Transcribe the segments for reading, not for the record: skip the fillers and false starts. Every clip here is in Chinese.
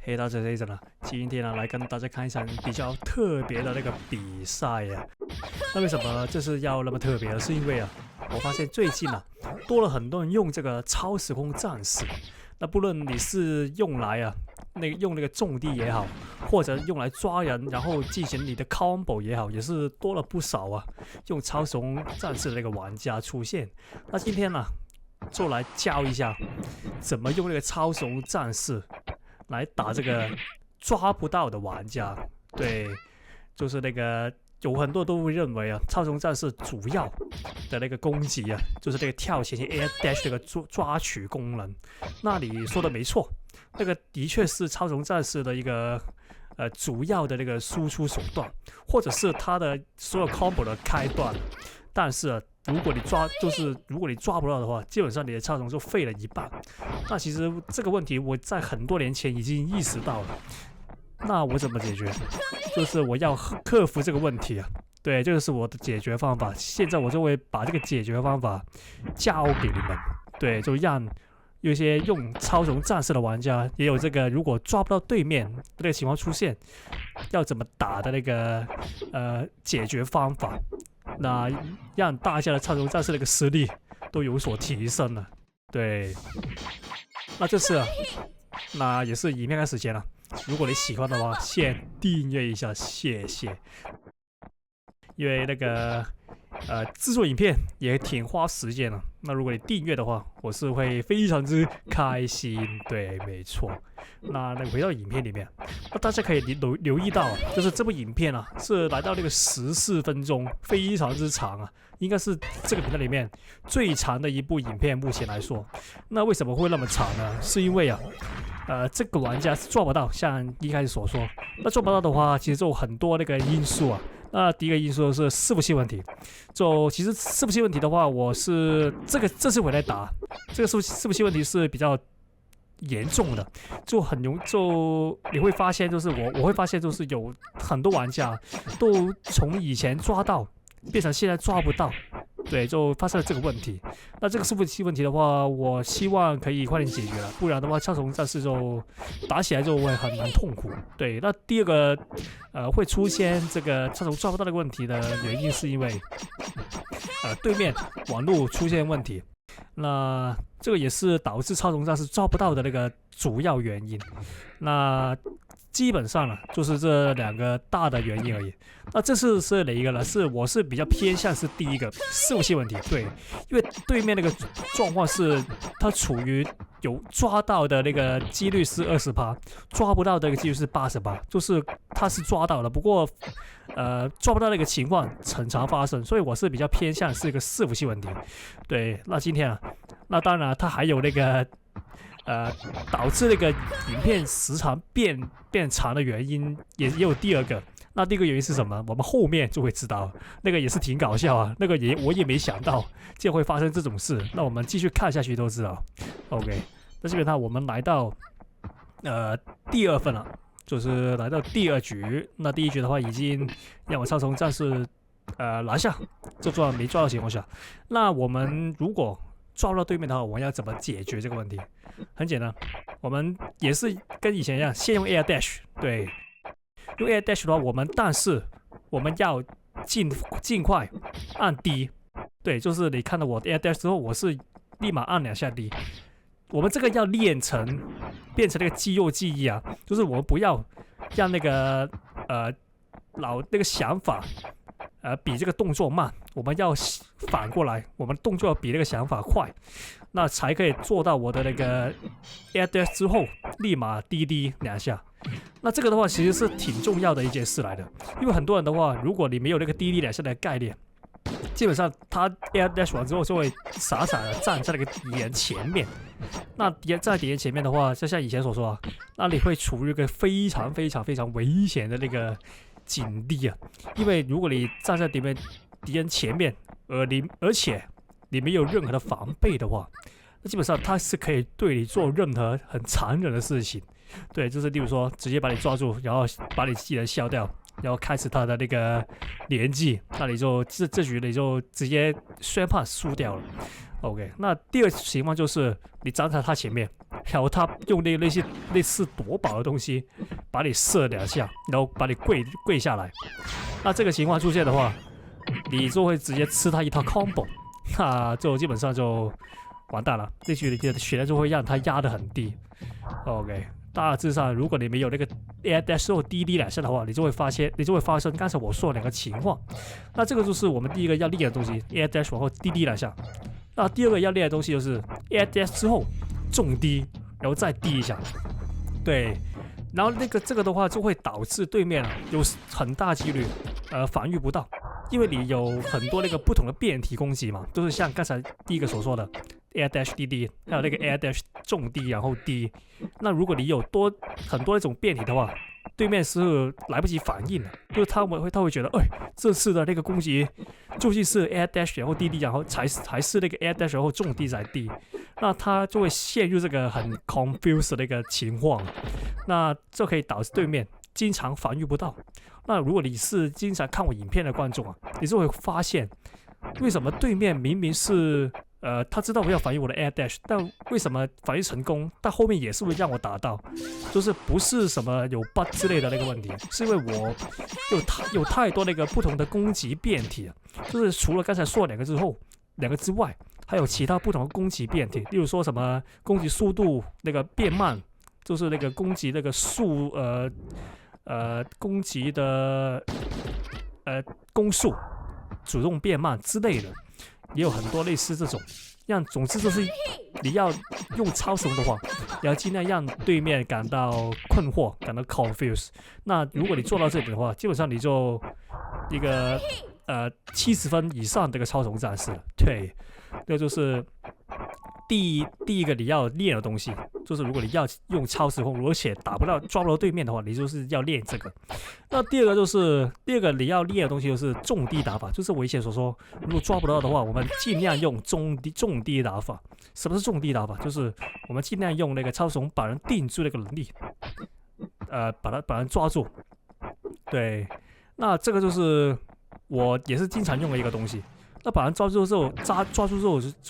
嘿，大家这呢，今天呢来跟大家看一场比较特别的那个比赛呀。那为什么这是要那么特别呢？是因为我发现最近多了很多人用这个超时空战士。那不论你是用来用那个种地也好，或者用来抓人，然后进行你的 combo 也好，也是多了不少用超时空战士的那个玩家出现。那今天呢，就来教一下怎么用那个超时空战士来打这个抓不到的玩家。对，就是那个有很多都会认为超时空战士主要的那个攻击就是这个跳前 air dash 这个抓取功能。那你说的没错，那个的确是超时空战士的一个主要的那个输出手段，或者是它的所有 combo 的开端。但是如果你抓不到的话，基本上你的超时空就废了一半。那其实这个问题我在很多年前已经意识到了。那我怎么解决？就是我要克服这个问题对，这个是我的解决方法。现在我就会把这个解决方法教给你们。对，就让有些用超时空战士的玩家也有这个，如果抓不到对面这个情况出现，要怎么打的那个解决方法。那让大家的超时空战士的一个实力都有所提升了。对，那这次那也是影片开始前如果你喜欢的话，先订阅一下，谢谢。因为那个制作影片也挺花时间的。那如果你订阅的话，我是会非常之开心。对，没错。那回到影片里面，那大家可以留意到就是这部影片是来到那个14分钟，非常之长应该是这个频道里面最长的一部影片，目前来说。那为什么会那么长呢？是因为这个玩家是抓不到，像一开始所说。那抓不到的话，其实就有很多那个因素那第一个因素是伺服器问题。其实伺服器问题的话，我是这次回来打，这个伺服器问题是比较严重的，你会发现，就是我会发现，就是有很多玩家都从以前抓到变成现在抓不到。对，就发生了这个问题。那这个伺服器问题的话，我希望可以快点解决了，不然的话，超时空战士就打起来就会蛮痛苦。对，那第二个会出现这个超时空抓不到的问题的原因，是因为对面网络出现问题。那这个也是导致超时空战士抓不到的那个主要原因。那基本上就是这两个大的原因而已。那这次是哪一个呢？我是比较偏向是第一个伺服器问题。对，因为对面那个状况是他处于有抓到的那个几率是20%，抓不到的那个几率是80%，就是他是抓到了，不过抓不到那个情况很常发生，所以我是比较偏向是一个伺服器问题。对，那今天那当然它还有那个导致那个影片时长变长的原因也有第二个。那第一个原因是什么？我们后面就会知道，那个也是挺搞笑那个我也没想到竟然会发生这种事。那我们继续看下去都知道。OK， 那基本上我们来到第二份了，就是来到第二局。那第一局的话已经让我超时空战士拿下，没抓到情况下，那我们如果抓不到对面的话，我们要怎么解决这个问题？很简单，我们也是跟以前一样，先用 air dash。对，用 air dash 的话，但是我们要尽快按 D。对，就是你看到我 air dash 之后，我是立马按2下 D。我们这个要变成那个肌肉记忆就是我们不要让那个那个想法比这个动作慢，我们要反过来，我们动作要比那个想法快，那才可以做到我的那个 air dash 之后立马滴2下。那这个的话其实是挺重要的一件事来的，因为很多人的话，如果你没有那个滴2下的概念，基本上他 air dash 完之后就会傻傻的站在那个敌人前面。那在敌人前面的话，就像以前所说那你会处于一个非常非常非常危险的那个境地因为如果你站在敌人前面，而且你没有任何的防备的话，那基本上他是可以对你做任何很残忍的事情。对，就是例如说直接把你抓住，然后把你技能消掉，然后开始他的那个连击，那你就这局你就直接宣判输掉了。OK， 那第二情况就是你站在他前面，然后他用类似夺宝的东西把你射2下，然后把你跪下来。那这个情况出现的话，你就会直接吃他一套 combo， 那就基本上就完蛋了。这局你的血量就会让他压得很低。OK， 大致上如果你没有那个 air dash 或滴滴2下的话，你就会发生刚才我说的2个情况。那这个就是我们第一个要练的东西 ，air dash 然后滴滴2下。那第二个要练的东西就是 air dash 之后重滴，然后再滴一下，对，然后这个的话就会导致对面有很大几率防御不到，因为你有很多那个不同的变体攻击嘛，都是像刚才第一个所说的 air dash 滴滴，还有那个 air dash 重滴然后滴。那如果你有很多那种变体的话，对面是来不及反应的，就是他会觉得，这次的那个攻击究竟是 air dash 然后滴滴，然后还是那个 air dash 然后重滴再滴，那他就会陷入这个很 confused 的一个情况，那这可以导致对面经常防御不到。那如果你是经常看我影片的观众啊，你就会发现为什么对面明明是他知道我要反应我的 air dash， 但为什么反应成功，但后面也是会让我打到，就是不是什么有 bug 之类的那个问题，是因为我有太多那个不同的攻击变体，就是除了刚才说的两个之外，还有其他不同的攻击变体，例如说什么攻击速度那个变慢，就是那个攻击那个攻击的攻速主动变慢之类的。也有很多类似这种，总之就是你要用超时空的话，你要尽量让对面感到困惑，感到 confused。那如果你做到这里的话，基本上你就一个70分以上的一个超时空战士了。对，这就是第一个你要练的东西，就是如果你要用超时空，而且抓不到对面的话，你就是要练这个。那第二个你要练的东西就是重低打法，就是我以前所说，如果抓不到的话，我们尽量用重低打法。什么是重低打法？就是我们尽量用那个超时空把人定住那个能力，把人抓住。对，那这个就是我也是经常用的一个东西。那把人抓住之后，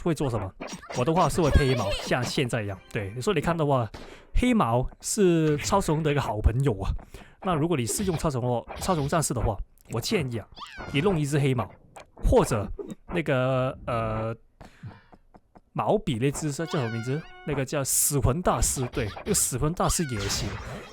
会做什么？我的话是会配黑毛，像现在一样。对，所以你看的话，黑毛是超时空的一个好朋友啊。那如果你是用超时空战士的话，我建议啊，你弄一只黑毛，或者那个毛笔那只叫什么名字？那个叫死魂大师，对，那个死魂大师也行。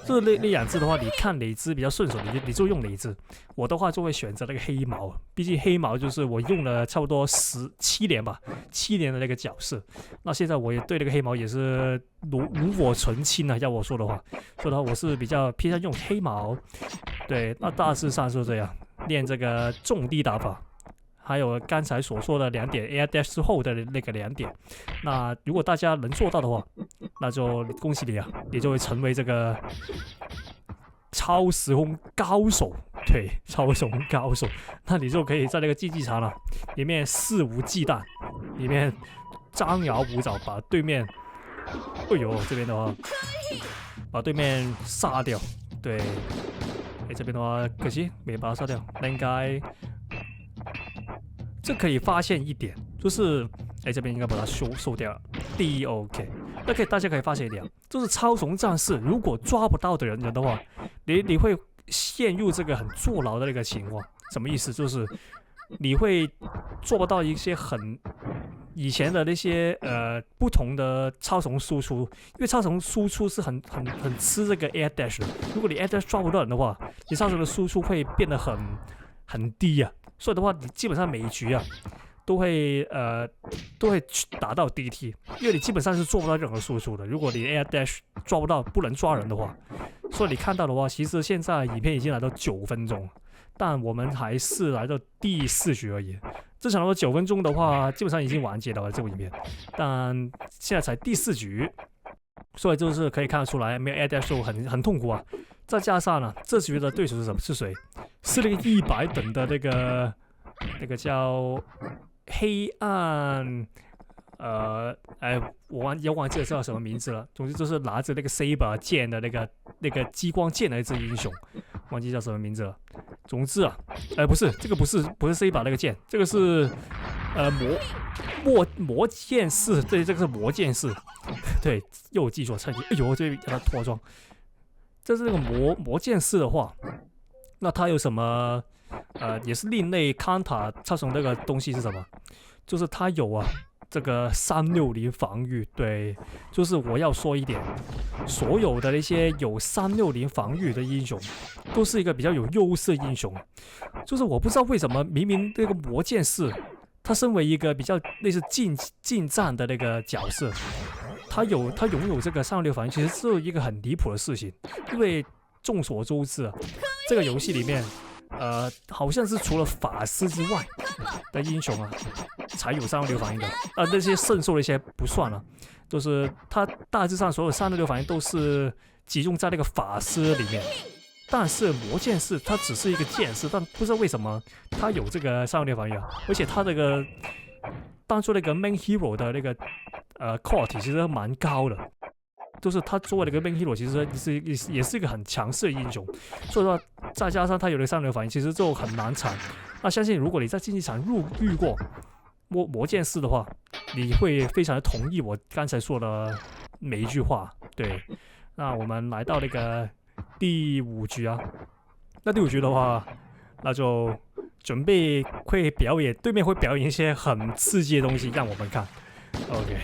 就是那2只的话，你看哪只比较顺手，你就用哪只。我的话就会选择那个黑毛，毕竟黑毛就是我用了差不多7年吧，7年的那个角色。那现在我也对那个黑毛也是炉火纯青啊，要我说的话，我是比较偏向用黑毛。对，那大致上是这样，练这个重低打法。还有刚才所说的2点 air dash 之后的那个2点，那如果大家能做到的话，那就恭喜你啊，你就会成为这个超时空高手。对，超时空高手，那你就可以在那个竞技场里面肆无忌惮，里面张牙舞爪，把对面，这边的话把对面杀掉。对，这边的话可惜没把他杀掉，那应该。这可以发现一点，就是这边应该把它收掉了。第一 OK， 那大家可以发现一点，就是超时空战士如果抓不到的人的话，你会陷入这个很坐牢的那个情况。什么意思？就是你会做不到一些以前的那些不同的超时空输出，因为超时空输出是很吃这个 air dash 的。如果你 air dash 抓不到人的话，你超时空的输出会变得很低啊。所以的话，你基本上每一局啊，都会打到 DT， 因为你基本上是做不到任何输出的。如果你 air dash 抓不到，不能抓人的话，所以你看到的话，其实现在影片已经来到9分钟，但我们还是来到第4局而已。正常的9分钟的话，基本上已经完结了这部影片，但现在才第4局，所以就是可以看得出来，没有 air dash 很痛苦啊。再加上呢，这局的对手是谁？是那个100等的那个叫黑暗，我忘记了叫什么名字了。总之就是拿着那个 saber 剑的那个激光剑的一只英雄，忘记叫什么名字了。总之啊，不是这个不是这一把那个剑，这个是魔剑士，对，这个是魔剑士，对，又记错差点，哎呦，这给他脱装。这是那个魔剑士的话，那它有什么？也是另类康塔这种那个东西是什么？就是它有啊，这个360防御。对，就是我要说一点，所有的那些有360防御的英雄，都是一个比较有优势的英雄。就是我不知道为什么，明明这个魔剑士，他身为一个比较类似近战的那个角色。他拥有这个360防御，其实是一个很离谱的事情，因为众所周知啊，这个游戏里面，好像是除了法师之外的英雄啊，才有360防御的，那些圣兽那些不算了，就是他大致上所有360防御都是集中在那个法师里面，但是魔剑士他只是一个剑士，但不知道为什么他有这个360防御啊，而且他这个当初那个 main hero 的那个core 体其实蛮高的，就是他作为那个 main hero 其实也是一个很强势的英雄，所以说再加上他有了360反应，其实就很难缠。那相信如果你在竞技场遇过魔剑士的话，你会非常的同意我刚才说的每一句话。对，那我们来到那个第5局啊，那第5局的话，那就准备会表演，对面会表演一些很刺激的东西让我们看。OK，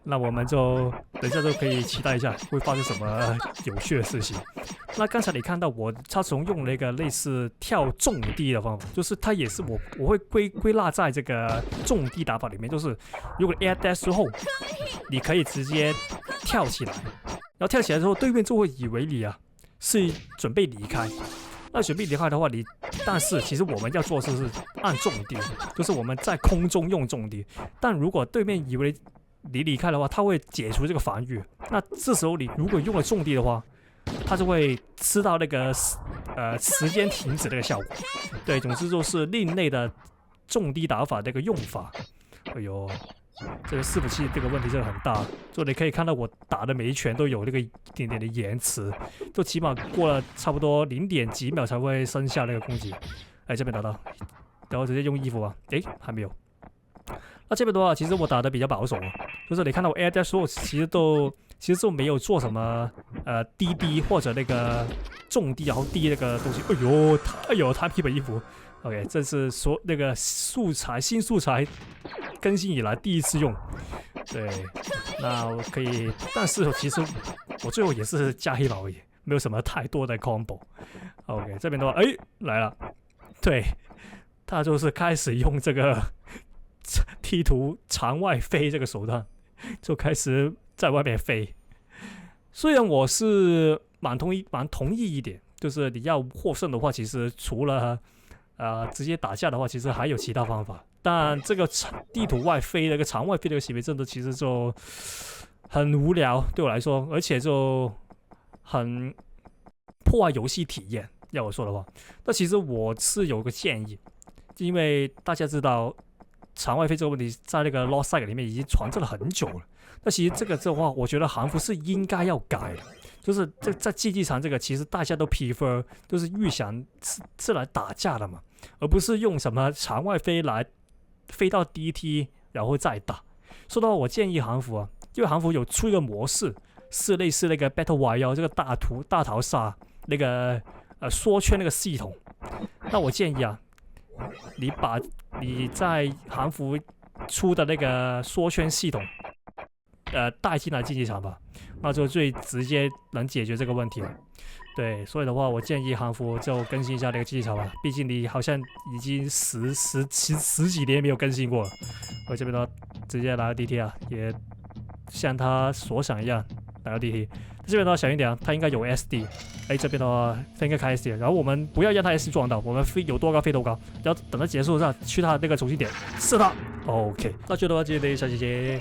那我们就等一下就可以期待一下会发生什么有趣的事情。那刚才你看到我他从用了一个类似跳重地的方法，就是它也是我会归纳在这个重地打法里面，就是如果 air dash 之后，你可以直接跳起来，然后跳起来之后，对面就会以为你啊是准备离开。那准备离开的话，但是其实我们要做的是按重地，就是我们在空中用重地。但如果对面以为你离开的话，他会解除这个防御。那这时候你如果用了重地的话，他就会吃到那个时间停止那个效果。对，总之就是另类的重地打法这个用法。哎呦，这个伺服器这个问题真的很大，就你可以看到我打的每一拳都有那个一点点的延迟，就起码过了差不多0.几秒才会生效那个攻击。哎，这边打到，然后直接用衣服啊，哎，还没有。那这边的话，其实我打的比较保守，就是你看到我 air dash 所有其实就没有做什么滴或者那个重地然后滴那个东西。哎呦，他披本衣服。OK， 这是那个新素材更新以来第一次用。对，那我可以，但是其实我最后也是加黑宝而已，没有什么太多的 combo。OK， 这边的话，哎，来了，对，他就是开始用这个踢图场外飞这个手段，就开始在外面飞。虽然我是蛮同意一点，就是你要获胜的话，其实除了直接打架的话，其实还有其他方法。但这个地图外飞的、场外飞的行为，真的其实就很无聊，对我来说，而且就很破坏游戏体验。要我说的话，那其实我是有个建议，因为大家知道场外飞这个问题在那个 Lost Saga 里面已经传这了很久了。那其实这个的话，我觉得韩服是应该要改的。就是在竞技场这个，其实大家都 prefer 就是预想是来打架的嘛，而不是用什么场外飞来飞到 DT 然后再打。说到我建议韩服啊，因为韩服有出一个模式，是类似那个 Battle Royale 这个大逃杀那个缩圈那个系统。那我建议啊，你在韩服出的那个缩圈系统带进来竞技场吧，那就最直接能解决这个问题了。对，所以的话，我建议韩服就更新一下那个竞技场吧，毕竟你好像已经十几年没有更新过了。我这边的话直接来到 DT 啊，也像他所想一样来到 DT。这边的话小心点啊，他应该有 SD。哎，这边的话他应该开 SD， 然后我们不要让他 SD 撞到，我们飞有多高飞多高，然后等他结束上去他那个中心点射他。OK， 那觉得的话记得小姐姐